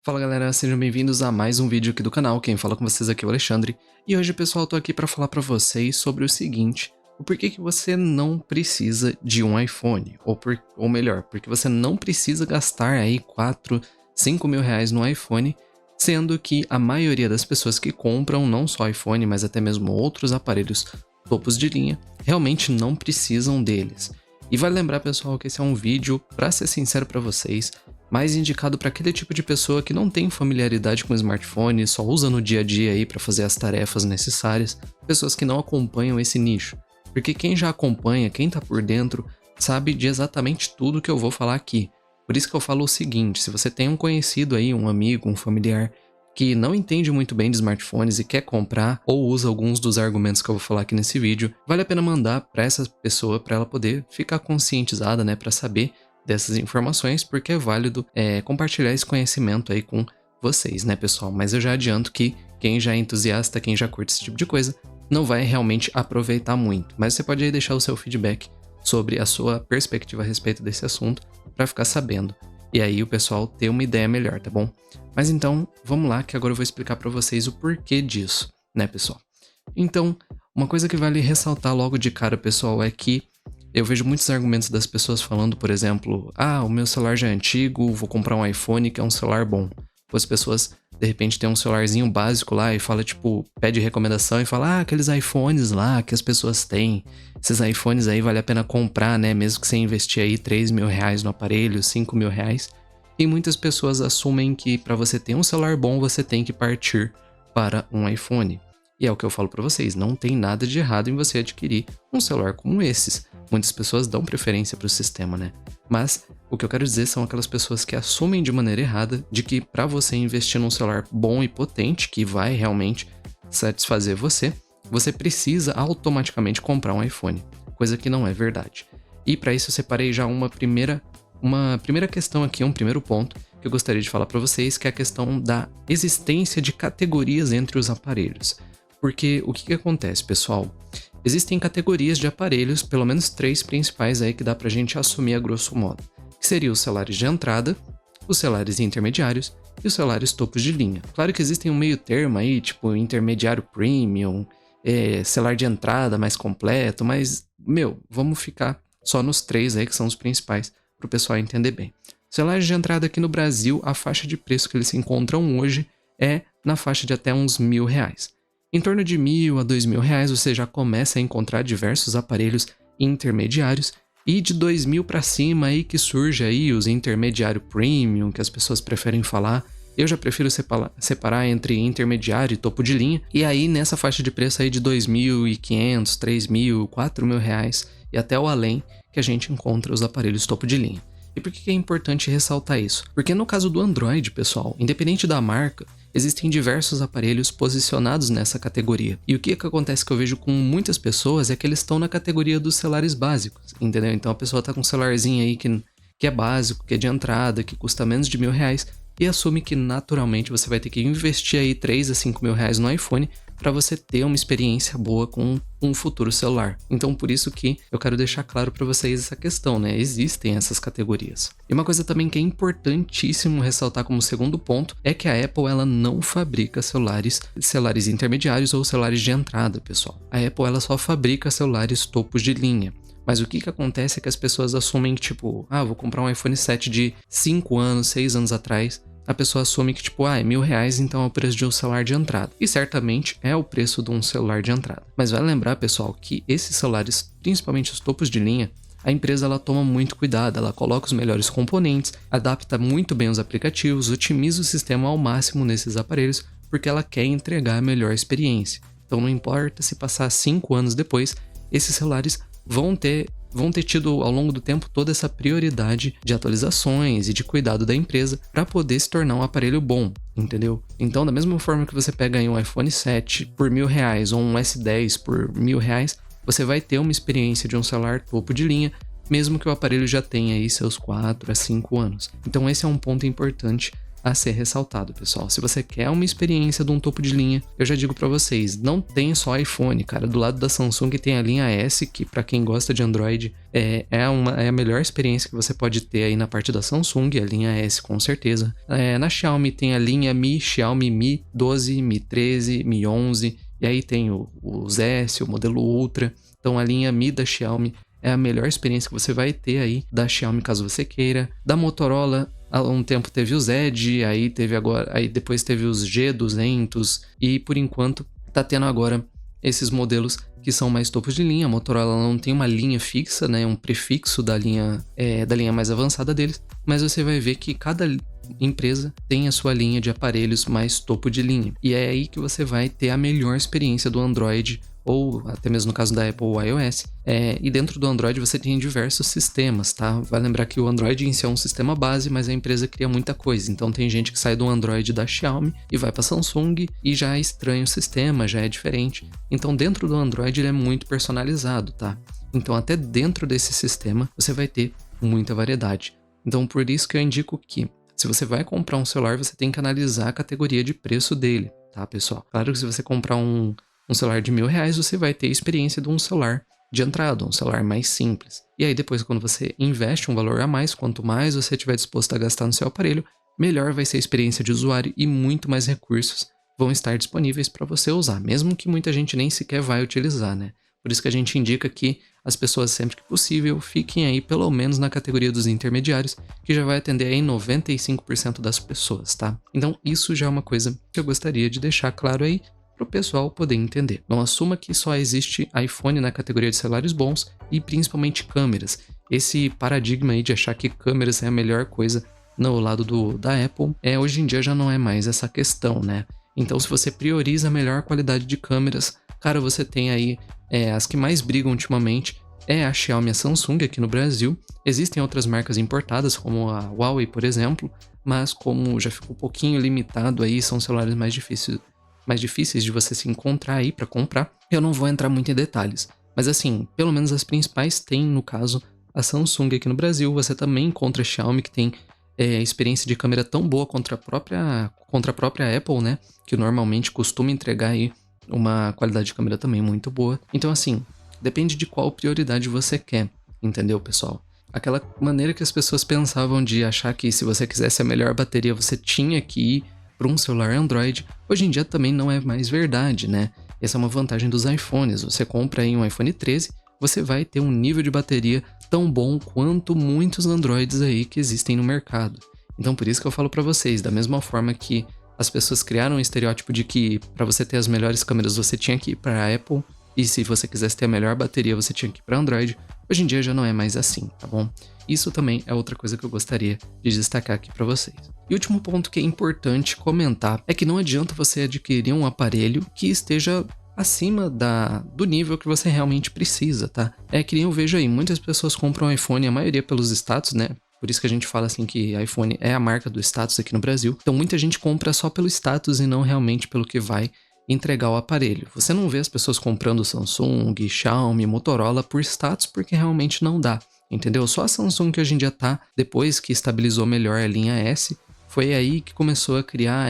Fala galera, sejam bem-vindos a mais um vídeo aqui do canal. Quem fala com vocês aqui é o Alexandre. E hoje, pessoal, eu tô aqui para falar para vocês sobre o seguinte: o porquê que você não precisa de um iPhone, ou melhor, porque você não precisa gastar aí 4, 5 mil reais no iPhone, sendo que a maioria das pessoas que compram não só iPhone, mas até mesmo outros aparelhos topos de linha, realmente não precisam deles. E vale lembrar, pessoal, que esse é um vídeo, para ser sincero para vocês, mais indicado para aquele tipo de pessoa que não tem familiaridade com o smartphone, só usa no dia a dia aí para fazer as tarefas necessárias, pessoas que não acompanham esse nicho. Porque quem já acompanha, quem tá por dentro, sabe de exatamente tudo que eu vou falar aqui. Por isso que eu falo o seguinte: se você tem um conhecido aí, um amigo, um familiar, que não entende muito bem de smartphones e quer comprar, ou usa alguns dos argumentos que eu vou falar aqui nesse vídeo, vale a pena mandar para essa pessoa para ela poder ficar conscientizada, né, para saber dessas informações, porque é válido compartilhar esse conhecimento aí com vocês, né, pessoal? Mas eu já adianto que quem já é entusiasta, quem já curte esse tipo de coisa, não vai realmente aproveitar muito. Mas você pode aí deixar o seu feedback sobre a sua perspectiva a respeito desse assunto para ficar sabendo. E aí o pessoal ter uma ideia melhor, tá bom? Mas então, vamos lá que agora eu vou explicar para vocês o porquê disso, né, pessoal? Então, uma coisa que vale ressaltar logo de cara, pessoal, é que eu vejo muitos argumentos das pessoas falando, por exemplo, o meu celular já é antigo, vou comprar um iPhone que é um celular bom. Ou as pessoas, de repente, têm um celularzinho básico lá e fala, tipo, pede recomendação e fala, aqueles iPhones lá que as pessoas têm, esses iPhones aí vale a pena comprar, né, mesmo que você investir aí 3 mil reais no aparelho, 5 mil reais. E muitas pessoas assumem que para você ter um celular bom, você tem que partir para um iPhone. E é o que eu falo para vocês, não tem nada de errado em você adquirir um celular como esses. Muitas pessoas dão preferência para o sistema, né? Mas o que eu quero dizer são aquelas pessoas que assumem de maneira errada de que para você investir num celular bom e potente, que vai realmente satisfazer você, você precisa automaticamente comprar um iPhone, coisa que não é verdade. E para isso eu separei já uma primeira questão aqui, um primeiro ponto que eu gostaria de falar para vocês, que é a questão da existência de categorias entre os aparelhos. Porque o que acontece, pessoal? Existem categorias de aparelhos, pelo menos 3 principais aí que dá pra gente assumir a grosso modo, que seriam os celulares de entrada, os celulares intermediários e os celulares topos de linha. Claro que existem um meio termo aí, tipo intermediário premium, celular de entrada mais completo, mas, vamos ficar só nos 3 aí que são os principais para o pessoal entender bem. Celulares de entrada aqui no Brasil, a faixa de preço que eles se encontram hoje é na faixa de até uns R$1.000. Em torno de R$1.000 a R$2.000 você já começa a encontrar diversos aparelhos intermediários, e de R$2.000 para cima aí que surge aí os intermediário premium, que as pessoas preferem falar. Eu já prefiro separar entre intermediário e topo de linha, e aí nessa faixa de preço aí de R$2.500, R$3.000, R$4.000 e até o além que a gente encontra os aparelhos topo de linha. E por que é importante ressaltar isso? Porque no caso do Android, pessoal, independente da marca, existem diversos aparelhos posicionados nessa categoria. E o que acontece que eu vejo com muitas pessoas é que eles estão na categoria dos celulares básicos, entendeu? Então a pessoa tá com um celularzinho aí que é básico, que é de entrada, que custa menos de R$1.000 e assume que naturalmente você vai ter que investir aí 3 a 5 mil reais no iPhone para você ter uma experiência boa com um futuro celular. Então por isso que eu quero deixar claro para vocês essa questão, né? Existem essas categorias. E uma coisa também que é importantíssimo ressaltar como segundo ponto é que a Apple ela não fabrica celulares intermediários ou celulares de entrada, pessoal. A Apple ela só fabrica celulares topos de linha. Mas o que acontece é que as pessoas assumem que tipo, vou comprar um iPhone 7 de 5 anos, 6 anos atrás. A pessoa assume que tipo, é R$1.000, então é o preço de um celular de entrada. E certamente é o preço de um celular de entrada. Mas vale lembrar, pessoal, que esses celulares, principalmente os topos de linha, a empresa ela toma muito cuidado, ela coloca os melhores componentes, adapta muito bem os aplicativos, otimiza o sistema ao máximo nesses aparelhos, porque ela quer entregar a melhor experiência. Então não importa se passar 5 anos depois, esses celulares vão ter tido ao longo do tempo toda essa prioridade de atualizações e de cuidado da empresa para poder se tornar um aparelho bom, entendeu? Então, da mesma forma que você pega aí um iPhone 7 por R$1.000 ou um S10 por R$1.000, você vai ter uma experiência de um celular topo de linha, mesmo que o aparelho já tenha aí seus 4 a 5 anos. Então esse é um ponto importante a ser ressaltado, pessoal. Se você quer uma experiência de um topo de linha, eu já digo pra vocês, não tem só iPhone, cara. Do lado da Samsung tem a linha S, que pra quem gosta de Android, é a melhor experiência que você pode ter aí na parte da Samsung, a linha S com certeza. Na Xiaomi tem a linha Mi, Xiaomi Mi 12, Mi 13, Mi 11, e aí tem os S, o modelo Ultra. Então a linha Mi da Xiaomi é a melhor experiência que você vai ter aí da Xiaomi, caso você queira. Da Motorola, há um tempo teve o Z, aí depois teve os G200, e por enquanto tá tendo agora esses modelos que são mais topos de linha. A Motorola não tem uma linha fixa, né, um prefixo da linha mais avançada deles, mas você vai ver que cada empresa tem a sua linha de aparelhos mais topo de linha, e é aí que você vai ter a melhor experiência do Android, ou até mesmo no caso da Apple, o iOS. E dentro do Android você tem diversos sistemas, tá? Vai lembrar que o Android em si é um sistema base, mas a empresa cria muita coisa. Então tem gente que sai do Android da Xiaomi e vai para Samsung e já estranha o sistema, já é diferente. Então dentro do Android ele é muito personalizado, tá? Então até dentro desse sistema você vai ter muita variedade. Então por isso que eu indico que, se você vai comprar um celular, você tem que analisar a categoria de preço dele, tá, pessoal? Claro que se você comprar um celular de R$1.000, você vai ter a experiência de um celular de entrada, um celular mais simples. E aí depois, quando você investe um valor a mais, quanto mais você estiver disposto a gastar no seu aparelho, melhor vai ser a experiência de usuário e muito mais recursos vão estar disponíveis para você usar, mesmo que muita gente nem sequer vai utilizar, né? Por isso que a gente indica que as pessoas, sempre que possível, fiquem aí pelo menos na categoria dos intermediários, que já vai atender aí 95% das pessoas, tá? Então isso já é uma coisa que eu gostaria de deixar claro aí, para o pessoal poder entender. Não assuma que só existe iPhone na categoria de celulares bons e principalmente câmeras. Esse paradigma aí de achar que câmeras é a melhor coisa no lado da Apple, hoje em dia já não é mais essa questão, né? Então se você prioriza a melhor qualidade de câmeras, cara, você tem aí as que mais brigam ultimamente é a Xiaomi e a Samsung aqui no Brasil. Existem outras marcas importadas, como a Huawei, por exemplo, mas como já ficou um pouquinho limitado aí, são celulares mais difíceis de você se encontrar aí para comprar, eu não vou entrar muito em detalhes. Mas assim, pelo menos as principais tem, no caso, a Samsung aqui no Brasil. Você também encontra a Xiaomi, que tem experiência de câmera tão boa contra a própria Apple, né? Que normalmente costuma entregar aí uma qualidade de câmera também muito boa. Então assim, depende de qual prioridade você quer, entendeu, pessoal? Aquela maneira que as pessoas pensavam de achar que se você quisesse a melhor bateria, você tinha que ir para um celular Android, hoje em dia também não é mais verdade, né? Essa é uma vantagem dos iPhones. Você compra aí um iPhone 13, você vai ter um nível de bateria tão bom quanto muitos Androids aí que existem no mercado. Então por isso que eu falo para vocês, da mesma forma que as pessoas criaram um estereótipo de que para você ter as melhores câmeras você tinha que ir para a Apple, e se você quisesse ter a melhor bateria você tinha que ir para Android, hoje em dia já não é mais assim, tá bom? Isso também é outra coisa que eu gostaria de destacar aqui para vocês. E o último ponto que é importante comentar é que não adianta você adquirir um aparelho que esteja acima do nível que você realmente precisa, tá? Que nem eu vejo aí, muitas pessoas compram iPhone, a maioria pelos status, né? Por isso que a gente fala assim que iPhone é a marca do status aqui no Brasil. Então muita gente compra só pelo status e não realmente pelo que vai entregar o aparelho. Você não vê as pessoas comprando Samsung, Xiaomi, Motorola por status, porque realmente não dá, entendeu? Só a Samsung que hoje em dia tá, depois que estabilizou melhor a linha S, foi aí que começou a criar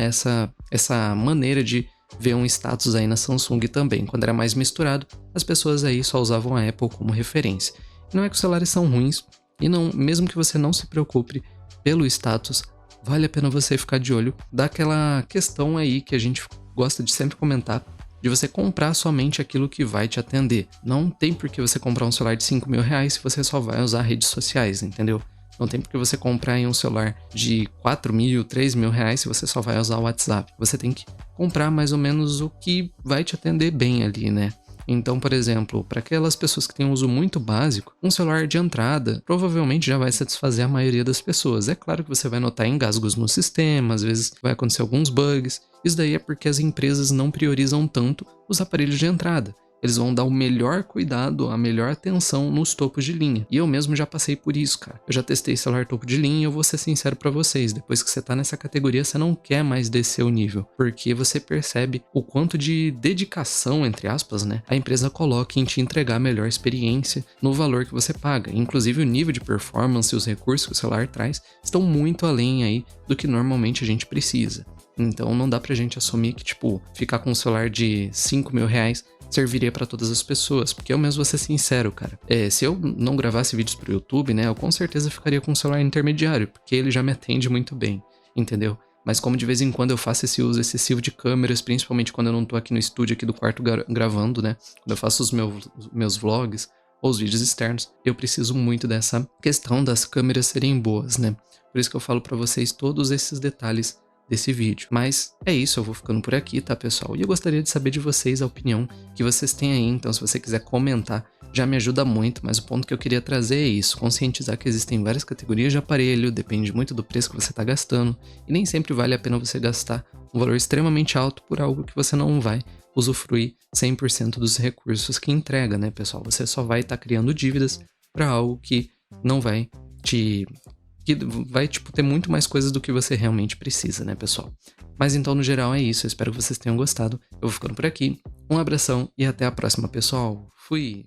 essa maneira de ver um status aí na Samsung também. Quando era mais misturado, as pessoas aí só usavam a Apple como referência. E não é que os celulares são ruins, e não, mesmo que você não se preocupe pelo status, vale a pena você ficar de olho daquela questão aí que a gente gosta de sempre comentar, de você comprar somente aquilo que vai te atender. Não tem por que você comprar um celular de R$5.000 se você só vai usar redes sociais, entendeu? Não tem por que você comprar um celular de R$4.000, R$3.000 se você só vai usar o WhatsApp. Você tem que comprar mais ou menos o que vai te atender bem ali, né? Então, por exemplo, para aquelas pessoas que têm um uso muito básico, um celular de entrada provavelmente já vai satisfazer a maioria das pessoas. É claro que você vai notar engasgos no sistema, às vezes vai acontecer alguns bugs. Isso daí é porque as empresas não priorizam tanto os aparelhos de entrada. Eles vão dar o melhor cuidado, a melhor atenção nos topos de linha. E eu mesmo já passei por isso, cara. Eu já testei celular topo de linha e eu vou ser sincero pra vocês. Depois que você tá nessa categoria, você não quer mais descer o nível. Porque você percebe o quanto de dedicação, entre aspas, né, a empresa coloca em te entregar a melhor experiência no valor que você paga. Inclusive o nível de performance e os recursos que o celular traz estão muito além aí do que normalmente a gente precisa. Então não dá pra gente assumir que, tipo, ficar com um celular de 5 mil reais serviria pra todas as pessoas, porque eu mesmo vou ser sincero, cara. Se eu não gravasse vídeos pro YouTube, né, eu com certeza ficaria com um celular intermediário, porque ele já me atende muito bem, entendeu? Mas como de vez em quando eu faço esse uso excessivo de câmeras, principalmente quando eu não tô aqui no estúdio aqui do quarto gravando, né, quando eu faço os meus vlogs ou os vídeos externos, eu preciso muito dessa questão das câmeras serem boas, né? Por isso que eu falo pra vocês todos esses detalhes desse vídeo. Mas é isso, eu vou ficando por aqui, tá, pessoal? E eu gostaria de saber de vocês a opinião que vocês têm aí, então se você quiser comentar, já me ajuda muito, mas o ponto que eu queria trazer é isso, conscientizar que existem várias categorias de aparelho, depende muito do preço que você está gastando, e nem sempre vale a pena você gastar um valor extremamente alto por algo que você não vai usufruir 100% dos recursos que entrega, né, pessoal? Você só vai estar criando dívidas para algo que não vai que vai, tipo, ter muito mais coisas do que você realmente precisa, né, pessoal? Mas então, no geral, é isso. Eu espero que vocês tenham gostado. Eu vou ficando por aqui. Um abração e até a próxima, pessoal. Fui!